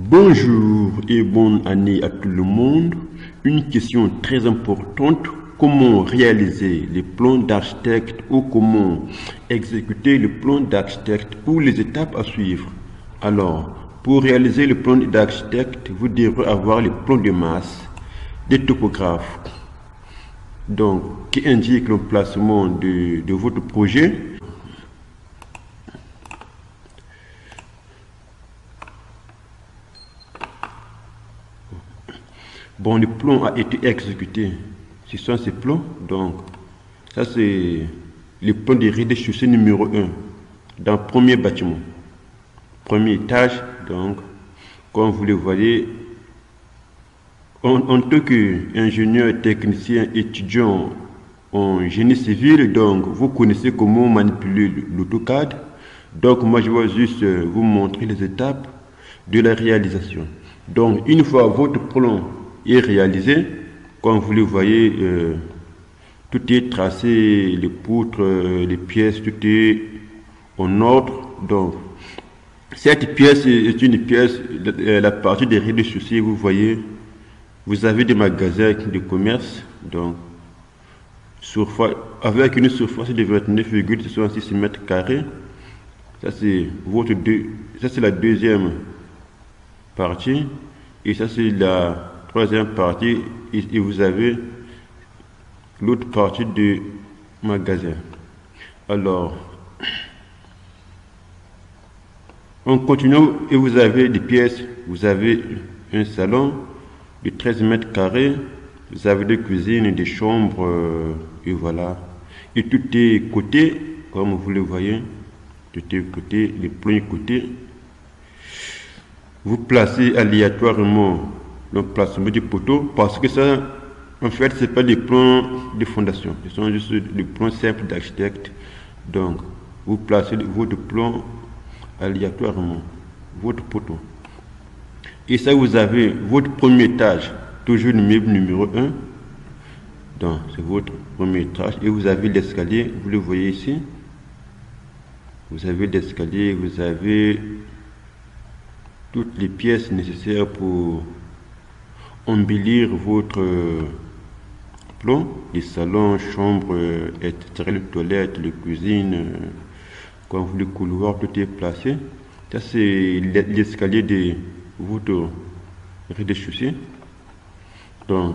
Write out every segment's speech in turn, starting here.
Bonjour et bonne année à tout le monde. Une question très importante, comment réaliser les plans d'architecte ou comment exécuter le plan d'architecte ou les étapes à suivre. Alors, pour réaliser le plan d'architecte, vous devrez avoir les plans de masse des topographes, donc qui indiquent l'emplacement de votre projet. Bon, le plan a été exécuté. Ce sont ces plans. Donc, ça c'est le plan de rez-de-chaussée numéro 1 dans le premier bâtiment. Premier étage, donc, comme vous le voyez, en tant qu'ingénieur, technicien, étudiant en génie civil, donc vous connaissez comment manipuler l'AutoCAD. Donc, moi je vais juste vous montrer les étapes de la réalisation. Donc, une fois votre plan est réalisé, comme vous le voyez, tout est tracé, les poutres, les pièces, tout est en ordre. Donc, cette pièce est une pièce, la partie des rez-de-chaussée, vous voyez, vous avez des magasins de commerce, donc, avec une surface de 29,66 mètres carrés. Ça c'est la deuxième partie, et ça c'est la troisième partie, et vous avez l'autre partie du magasin. Alors, en continuant, et vous avez des pièces, vous avez un salon de 13 mètres carrés, vous avez des cuisines, des chambres, et voilà. Et tout est coté, comme vous le voyez, tout est coté, les plans côtés. Vous placez aléatoirement l'emplacement du poteau, parce que ça, en fait, c'est pas des plans de fondation, ce sont juste des plans simples d'architecte. Donc, vous placez votre plan aléatoirement, votre poteau. Et ça, vous avez votre premier étage, toujours l'immeuble numéro 1. Donc, c'est votre premier étage. Et vous avez l'escalier, vous le voyez ici. Vous avez l'escalier, vous avez toutes les pièces nécessaires pour embellir votre plan, les salons, chambres, etc., les toilettes, les cuisines, comme le couloir, tout est placé. Ça, c'est l'escalier de votre rez-de-chaussée. Donc,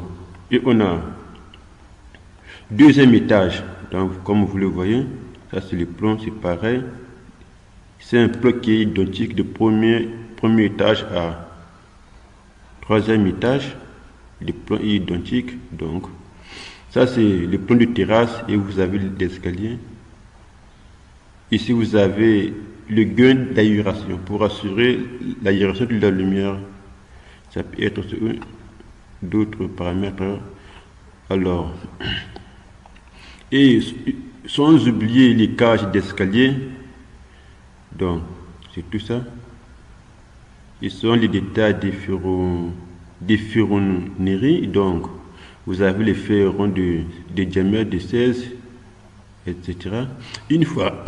et on a deuxième étage. Donc, comme vous le voyez, ça c'est le plan, c'est pareil. C'est un plan qui est identique de premier étage à troisième étage. Le plan est identique. Donc, ça c'est le plan de terrasse et vous avez l'escalier. Ici, vous avez le gain d'aération pour assurer l'aération de la lumière. Ça peut être d'autres paramètres. Alors, et sans oublier les cages d'escalier. Donc, c'est tout ça. Ils sont les détails des ferronneries. Donc, vous avez les ferrons de diamètre de 16, etc. Une fois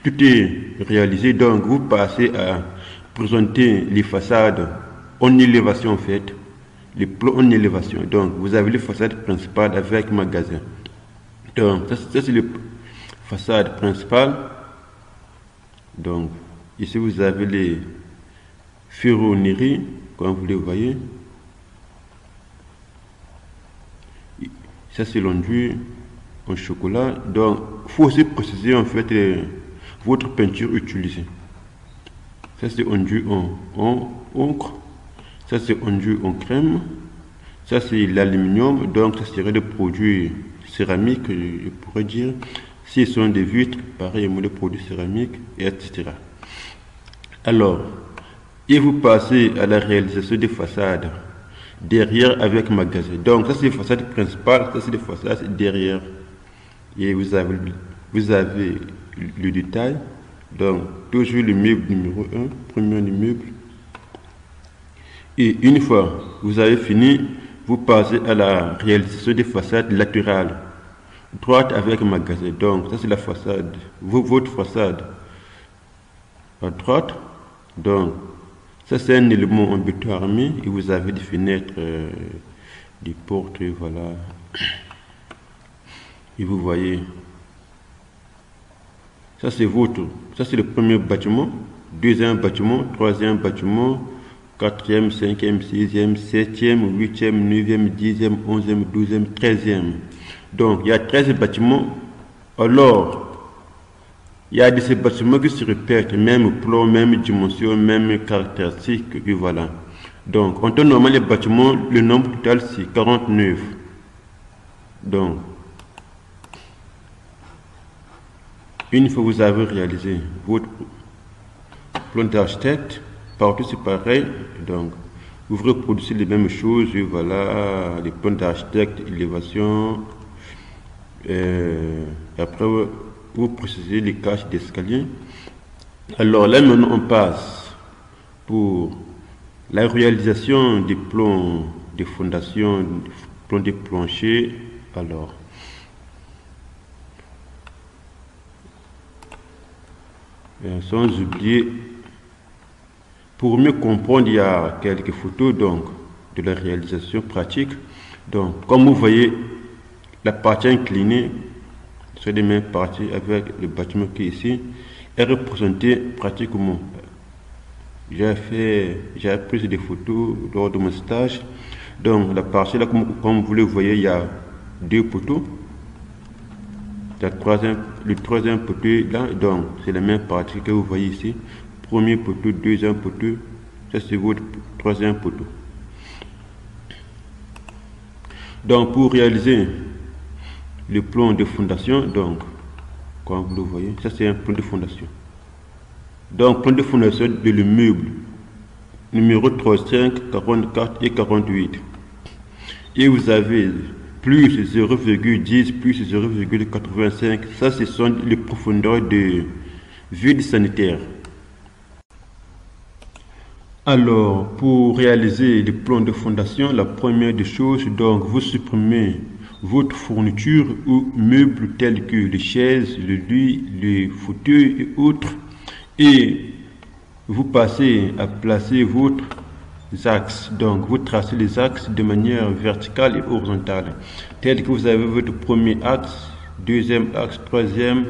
tout est réalisé, donc vous passez à présenter les façades en élévation en fait, les plans en élévation. Donc, vous avez les façades principales avec magasin. Donc, ça c'est les façades principales. Donc, ici vous avez les ferronneries, comme vous les voyez. Ça c'est l'enduit en chocolat. Donc, il faut aussi préciser en fait votre peinture utilisée. Ça c'est enduit en encre. Ça c'est enduit en crème. Ça c'est l'aluminium. Donc, ça serait des produits céramiques, je pourrais dire. S'ils sont des vitres, pareil, des produits céramiques, etc. Alors, et vous passez à la réalisation des façades derrière avec magasin. Donc, ça c'est les façades principales, ça c'est les façades derrière. Et vous avez le détail. Donc, toujours le meuble numéro 1, premier immeuble. Et une fois vous avez fini, vous passez à la réalisation des façades latérales. Droite avec magasin. Donc, ça c'est la façade, votre façade à droite. Donc, Ça, c'est un élément en béton armé et vous avez des fenêtres, des portes, voilà. Et vous voyez, ça c'est le premier bâtiment, deuxième bâtiment, troisième bâtiment, quatrième, cinquième, sixième, septième, huitième, neuvième, dixième, onzième, douzième, treizième. Donc, il y a 13 bâtiments. Alors, il y a de ces bâtiments qui se répètent, même plan, même dimension, même caractéristiques, et voilà. Donc, en temps normal, les bâtiments, le nombre total, c'est 49. Donc, une fois que vous avez réalisé votre plan d'architecte, partout c'est pareil. Donc, vous reproduisez les mêmes choses, et voilà, les plans d'architecte, élévation. Après, vous précisez les caches d'escalier. Alors là, maintenant, on passe pour la réalisation des plans des fondations, des plans des planchers. Alors, sans oublier, pour mieux comprendre, il y a quelques photos donc de la réalisation pratique. Donc, comme vous voyez, la partie inclinée, c'est les mêmes parties avec le bâtiment qui est ici, est représentée pratiquement. J'ai pris des photos lors de mon stage. Donc, la partie là, comme vous le voyez, il y a deux poteaux. Le troisième poteau là, donc c'est la même partie que vous voyez ici. Premier poteau, deuxième poteau, ça c'est votre troisième poteau. Donc pour réaliser le plan de fondation, donc comme vous le voyez, ça c'est un plan de fondation. Donc plan de fondation de l'immeuble numéro 35, 44 et 48. Et vous avez plus 0,10, plus 0,85. Ça, ce sont les profondeurs de vide sanitaire. Alors, pour réaliser le plan de fondation, la première des choses, donc, vous supprimez votre fourniture ou meubles tels que les chaises, le lit, les fauteuils et autres. Et vous passez à placer votre axes. Donc, vous tracez les axes de manière verticale et horizontale. Tel que vous avez votre premier axe, deuxième axe, troisième,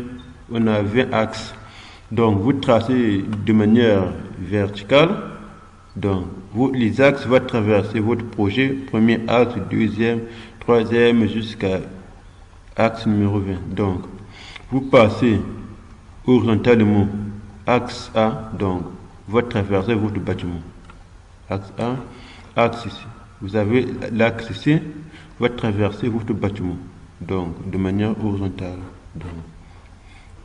on a 20 axes. Donc, vous tracez de manière verticale. Donc, les axes vont traverser votre projet. Premier axe, deuxième, troisième, jusqu'à axe numéro 20. Donc, vous passez horizontalement axe A. Donc, vous traversez votre bâtiment. Axe A, axe ici. Vous avez l'axe ici, va traverser votre bâtiment. Donc, de manière horizontale. Donc,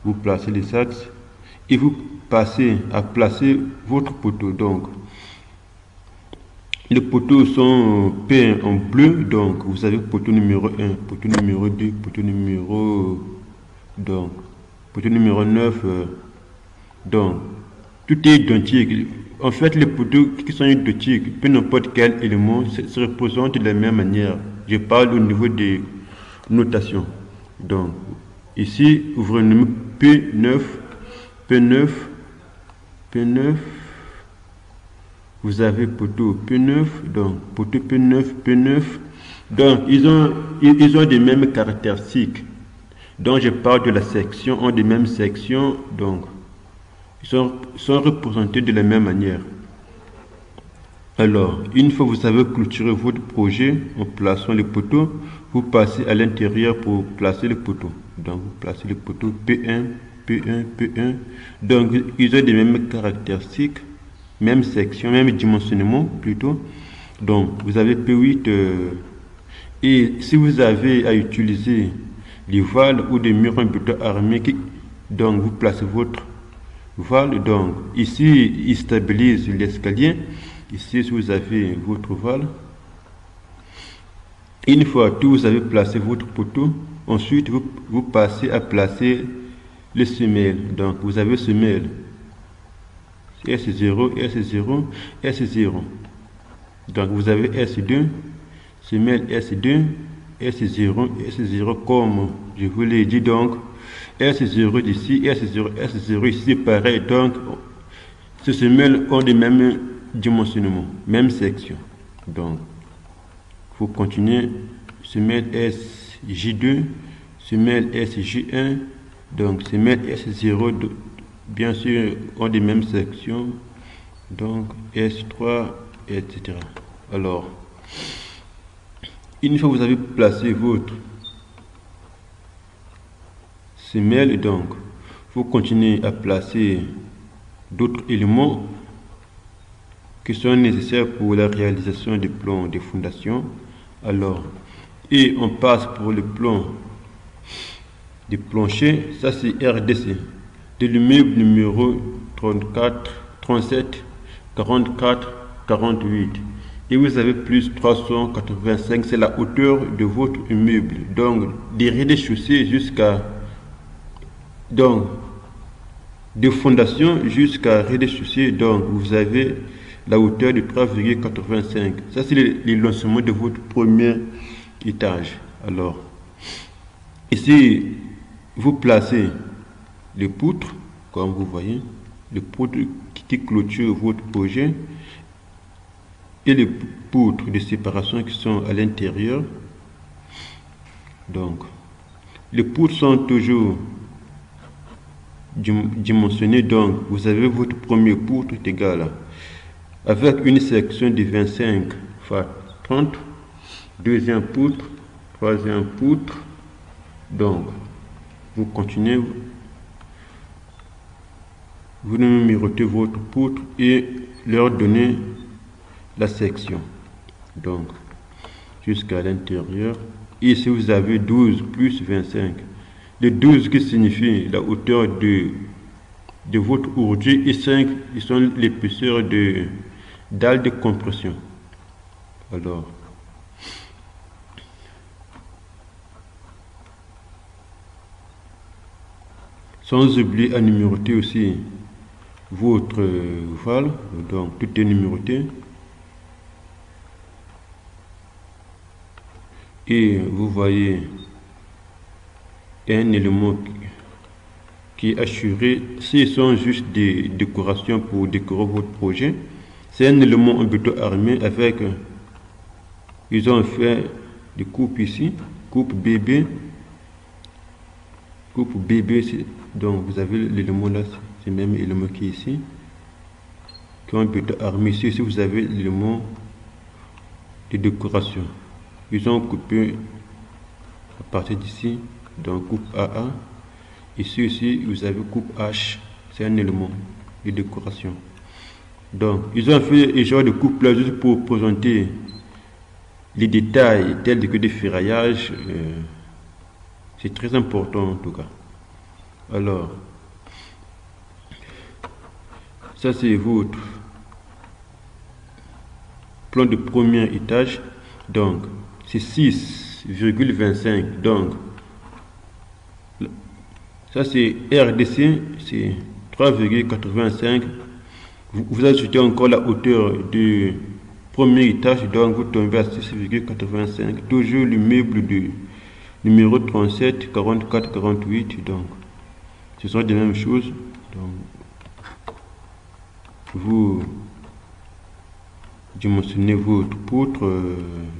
vous placez les axes et vous passez à placer votre poteau. Donc, les poteaux sont peints en bleu. Donc, vous avez poteau numéro 1, poteau numéro 2, poteau numéro... Donc, poteau numéro 9. Donc, tout est identique. En fait, les poteaux qui sont identiques, peu n'importe quel élément, se représentent de la même manière. Je parle au niveau des notations. Donc, ici, vous renommez P9, P9, P9. Vous avez poteau P9, donc poteau P9, P9. Donc, ils ont des mêmes caractéristiques. Donc, je parle de la section, ont des mêmes sections, donc ils sont représentés de la même manière. Alors, une fois que vous avez clôturé votre projet en plaçant les poteaux, vous passez à l'intérieur pour placer les poteaux. Donc, vous placez les poteaux P1, P1, P1. Donc, ils ont des mêmes caractéristiques, même section, même dimensionnement plutôt. Donc, vous avez P8. Et si vous avez à utiliser les voiles ou des murs en béton armé, donc vous placez votre voile. Donc, ici, il stabilise l'escalier. Ici, si vous avez votre voile, une fois que vous avez placé votre poteau, ensuite, vous passez à placer les semelles. Donc, vous avez semelle S0, S0, S0. Donc, vous avez S2, semelle S2, S0, S0, comme je vous l'ai dit. Donc, S0 d'ici, S0, S0 ici, pareil. Donc, ces semelles ont les mêmes dimensionnement, même section. Donc, il faut continuer. Semelle SJ2, semelle SJ1, donc semelle S0, bien sûr, ont les mêmes sections, donc S3, etc. Alors, une fois que vous avez placé votre semelle, donc, vous continuez à placer d'autres éléments qui sont nécessaires pour la réalisation des plans de fondation. Alors, et on passe pour le plan du plancher, ça c'est RDC, de l'immeuble numéro 34, 37, 44, 48. Et vous avez plus 385, c'est la hauteur de votre immeuble. Donc, des rez-de-chaussée jusqu'à, donc, de fondation jusqu'à rez-de-chaussée, donc vous avez la hauteur de 3,85. Ça c'est le lancement de votre premier étage. Alors, ici, vous placez les poutres, comme vous voyez, les poutres qui clôturent votre projet et les poutres de séparation qui sont à l'intérieur. Donc, les poutres sont toujours dimensionnées. Donc, vous avez votre premier poutre égal avec une section de 25 x 30, deuxième poutre, troisième poutre. Donc, vous continuez, vous numérotez votre poutre et leur donnez la section. Donc, jusqu'à l'intérieur. Ici, vous avez 12 plus 25. Le 12 qui signifie la hauteur de votre ourdi et 5 qui sont l'épaisseur de dalle de compression. Alors, sans oublier à numéroter aussi votre val, donc tout est numéroté. Et vous voyez un élément qui est assuré. S'ils sont juste des décorations pour décorer votre projet, c'est un élément en béton armé avec, ils ont fait des coupes ici, coupe BB, donc vous avez l'élément là, c'est le même élément qui est ici, qui est en béton armé. Ici vous avez l'élément de décoration. Ils ont coupé à partir d'ici, donc coupe AA. Ici, vous avez coupe H, c'est un élément de décoration. Donc, ils ont fait un genre de coupe là juste pour présenter les détails tels que des ferraillages. C'est très important en tout cas. Alors, ça c'est votre plan de premier étage. Donc, c'est 6,25. Donc, ça c'est RDC, c'est 3,85. Vous ajoutez encore la hauteur du premier étage, donc vous tombez à 6,85. Toujours l'immeuble du numéro 37, 44, 48. Donc, ce sont des mêmes choses. Donc, vous dimensionnez votre poutre,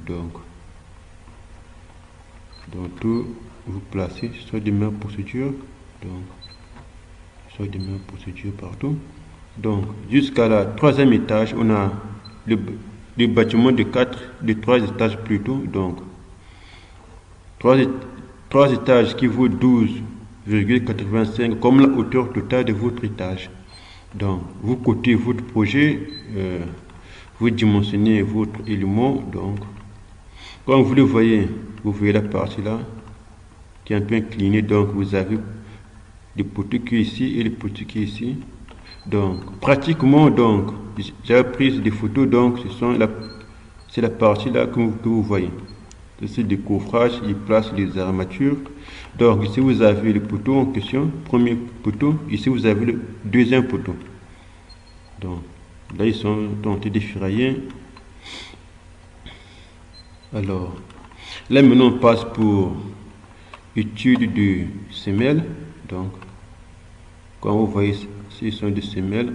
donc tout vous placez, ce sont des mêmes procédures, donc ce sont des mêmes procédures partout. Donc jusqu'à la troisième étage, on a le bâtiment de 3 étages plutôt, donc 3 étages qui vaut 12,85 comme la hauteur totale de votre étage. Donc vous cotez votre projet, vous dimensionnez votre élément. Donc comme vous le voyez, vous voyez la partie là qui est un peu inclinée. Donc vous avez les poteaux qui est ici et les poteaux qui est ici. Donc pratiquement, donc j'ai pris des photos. Donc c'est la partie là que vous voyez. C'est des coffrages, ils placent les armatures. Donc ici vous avez le poteau en question, premier poteau. Ici vous avez le deuxième poteau. Donc là ils sont tentés de ferrailler. Alors là maintenant on passe pour étude de semelles. Donc comme vous voyez, ce sont des semelles.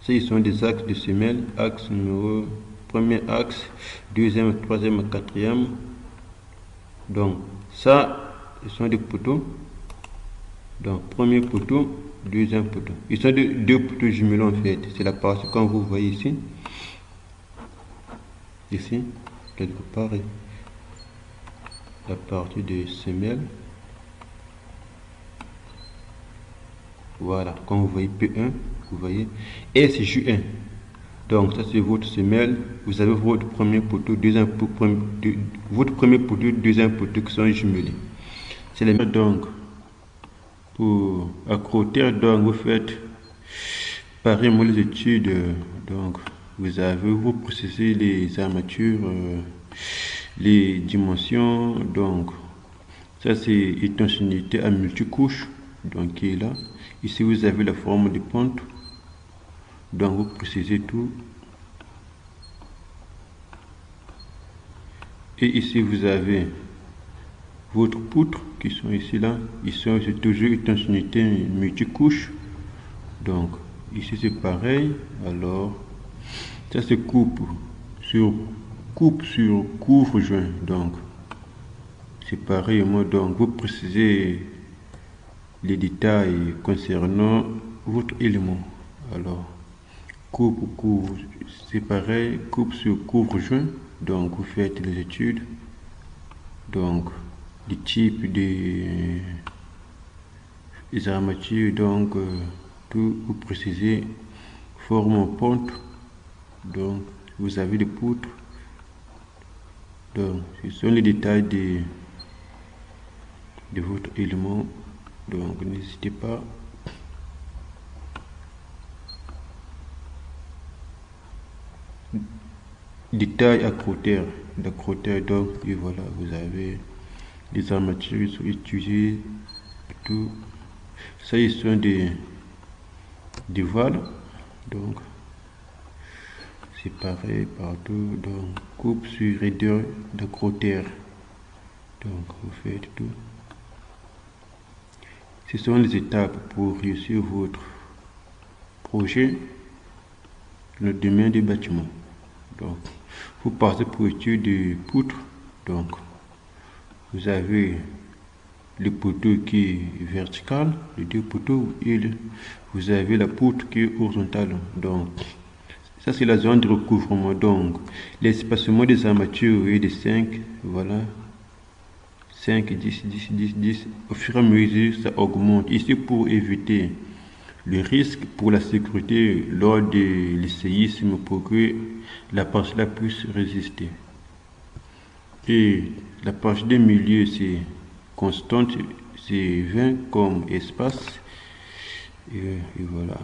Ça, ils sont des axes de semelle. Axe numéro, premier axe, deuxième, troisième, quatrième. Donc, ça, ce sont des poteaux. Donc, premier poteau, deuxième poteau. Ils sont deux poteaux jumelés en fait. C'est la partie, comme vous voyez ici. Ici, quelque part, la partie de semelle. Voilà, comme vous voyez P1, vous voyez. Et c'est J1. Donc, ça c'est votre semelle. Vous avez votre premier poteau, deuxième poteau, votre premier poteau, deuxième poteau qui sont jumelés. C'est les mêmes. Donc, pour accroter, donc vous faites pareil moi les études. Donc, vous précisez les armatures, les dimensions. Donc, ça c'est étanchéité à multicouche. Donc, qui est là. Ici, vous avez la forme de pente. Donc, vous précisez tout. Et ici, vous avez votre poutre qui sont ici, là. Ils sont toujours étanchéité multicouche. Donc, ici, c'est pareil. Alors, ça, c'est coupe sur couvre-joint. Donc, c'est pareil. Moi, donc, vous précisez les détails concernant votre élément. Alors, coupe, c'est pareil, coupe sur couvre-joint. Donc, vous faites les études. Donc, les types des armatures. Donc, tout vous précisez. Forme en pente. Donc, vous avez des poutres. Donc, ce sont les détails de votre élément. Donc, n'hésitez pas. Détail accroteur, donc, et voilà, vous avez les armatures qui sont utilisées, tout. Ça, ils sont des voiles. Donc, c'est pareil partout. Donc, coupe sur raideur d'accroteur. Donc, vous faites tout. Ce sont les étapes pour réussir votre projet dans le domaine du bâtiment. Donc, vous partez pour étude de poutre. Donc, vous avez le poteau qui est vertical, les deux poteaux, et vous avez la poutre qui est horizontale. Donc, ça c'est la zone de recouvrement. Donc, l'espacement des armatures est de 5, voilà. 5, 10, 10, 10, 10. Au fur et à mesure, ça augmente. Ici, pour éviter le risque pour la sécurité lors de l'essayisme pour que la partie-là puisse résister. Et la partie des milieux, c'est constante, c'est 20 comme espace. Et voilà.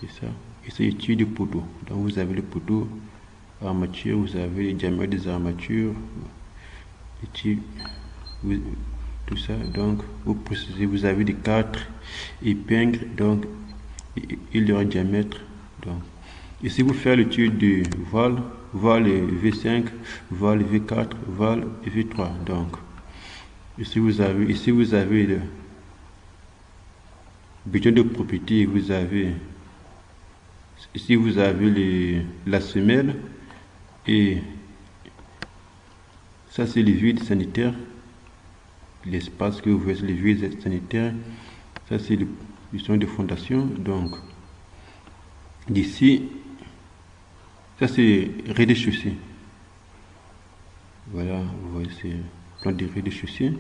C'est ça. Et c'est étude du poteau. Donc, vous avez le poteau armature, vous avez les diamètres des armatures. Tout ça, donc vous précisez, vous avez des 4 épingles, donc et leur diamètre. Donc ici vous faites l'étude de voile V5, voile V4, voile V3. Donc ici vous avez le bulletin de propriété, vous avez la semelle, et ça c'est les vides sanitaires, l'espace que vous voyez, les vides sanitaires. Ça c'est les questions de fondation. Donc d'ici, ça c'est rez-de-chaussée. Voilà, vous voyez, c'est le plan de rez-de-chaussée.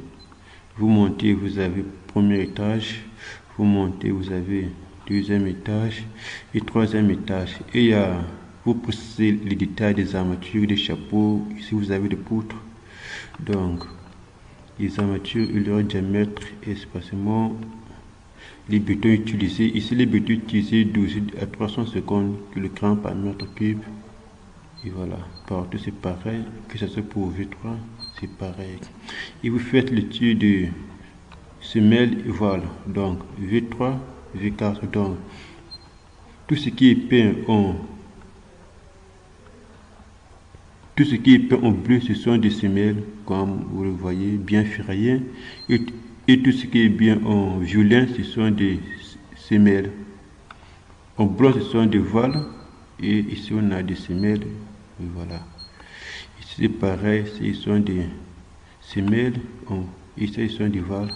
Vous montez, vous avez premier étage, vous montez, vous avez deuxième étage et troisième étage. Et vous précisez les détails des armatures, des chapeaux. Ici vous avez des poutres. Donc, les armatures et leur diamètre, espacement, les bétons utilisés. Ici, les bétons utilisés 12 à 300 secondes kg par mètre cube. Et voilà, partout c'est pareil, que ce soit pour V3, c'est pareil. Et vous faites l'étude de semelle et voile. Donc, V3, V4, donc, tout ce qui est peint en bleu, ce sont des semelles, comme vous le voyez, bien ferraillées. Et tout ce qui est bien en violet, ce sont des semelles. En blanc, ce sont des voiles. Et ici, on a des semelles. Et voilà. Ici, c'est pareil. Ici, ils sont des semelles. Ici, ils sont des voiles.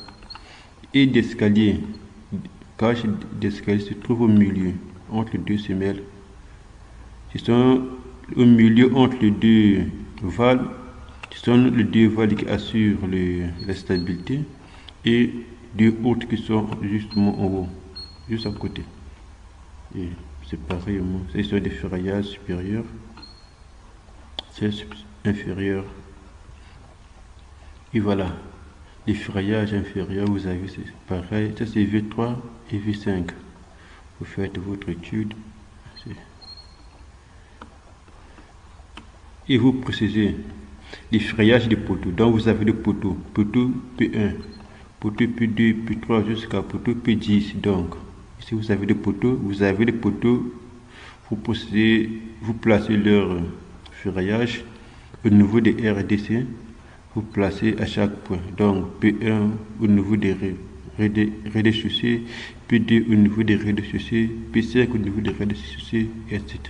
Et d'escalier. Cage d'escalier se trouve au milieu, entre les deux semelles. Ce sont au milieu entre les deux voiles. Ce sont les deux voiles qui assurent la stabilité. Et deux autres qui sont justement en haut, juste à côté. Et c'est pareillement. Ce sont des ferraillages supérieurs. C'est inférieur. Et voilà. Les ferraillages inférieurs, vous avez, c'est pareil. Ça, c'est V3 et V5. Vous faites votre étude. Et vous précisez les ferraillages des poteaux. Donc, vous avez le poteau. Poteau P1, poteau P2, P3 jusqu'à poteau P10. Donc, ici, vous avez des poteaux. Vous avez les poteaux. Vous procédez, vous placez leur ferraillage au niveau des RDC. Vous placez à chaque point. Donc, P1 au niveau des rez-de-chaussée, P2 au niveau des rez-de-chaussée, P5 au niveau des rez-de-chaussée, etc.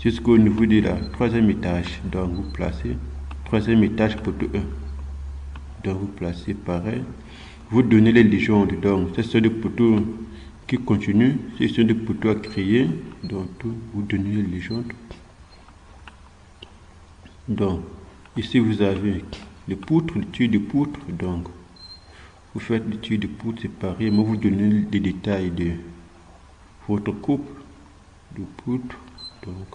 Jusqu'au niveau de la troisième étage. Donc, vous placez troisième étage poteau 1. Donc, vous placez pareil. Vous donnez les légendes. Donc, ce sont des poteaux qui continuent. Ce sont des poteaux à créer. Donc, vous donnez les légendes. Donc, ici, vous avez les poutres, le tuyau de poutre. Donc, vous faites le tuyau de poutre, c'est pareil, mais vous donnez les détails de votre coupe de poutre. Donc,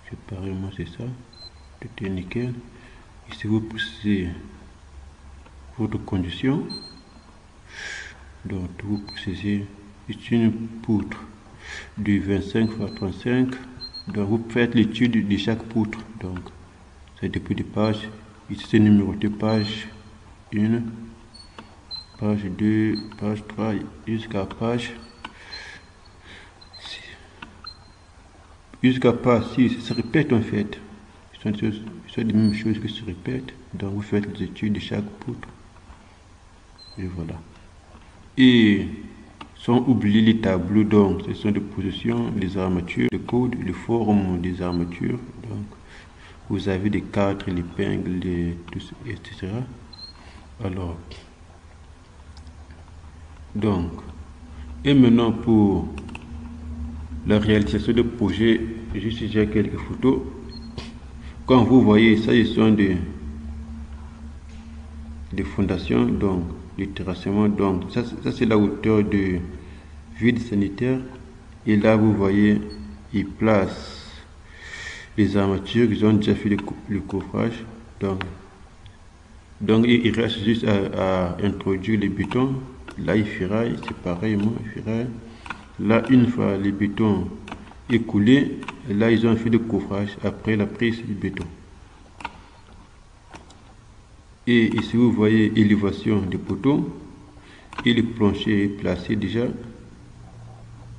c'est pareil, moi, c'est ça. Tout est nickel. Ici, vous précisez votre condition. Donc, vous précisez, c'est une poutre de 25 x 35. Donc, vous faites l'étude de chaque poutre. Donc, c'est depuis des pages. Ici, c'est numéroté page 1, page 2, page 3, jusqu'à page 6. Jusqu'à page 6, ça se répète en fait. Ce sont les mêmes choses qui se répètent. Donc, vous faites les études de chaque poutre. Et voilà. Et sont oubliés les tableaux. Donc, ce sont des positions, les armatures, le code, les formes des armatures. Donc, vous avez des cadres, l'épingle, etc. Alors, donc, et maintenant pour la réalisation de projet, juste j'ai quelques photos. Comme vous voyez, ça, ils sont des fondations, donc, du terrassement. Donc, ça c'est la hauteur de vide sanitaire. Et là, vous voyez, ils placent les armatures, ils ont déjà fait le coffrage. Donc il reste juste à introduire les bétons. Là, il ferraille, c'est pareillement, il ferraille. Là, une fois les bétons écoulés, là, ils ont fait le coffrage après la prise du béton. Et ici, vous voyez élévation des poteaux et le plancher est placé déjà.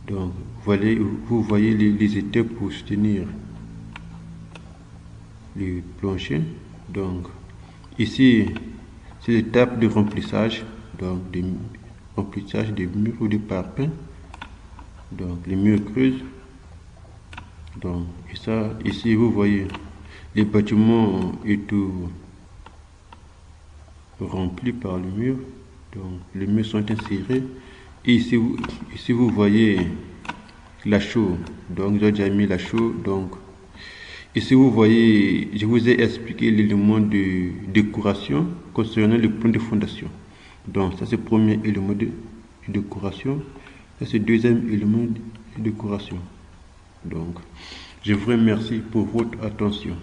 Donc, vous voyez les étapes pour soutenir le plancher. Donc, ici, c'est l'étape de remplissage, donc remplissage des murs ou des parpaings. Donc, les murs creusent. Donc, et ça, ici, vous voyez, les bâtiments et tout remplis par le mur. Donc, les murs sont insérés. Et ici, vous voyez la chaux. Donc, j'ai déjà mis la chaux. Donc, ici, vous voyez, je vous ai expliqué l'élément de décoration concernant le plan de fondation. Donc, ça, c'est le premier élément de décoration. Ça, c'est le deuxième élément de décoration. Donc, je vous remercie pour votre attention.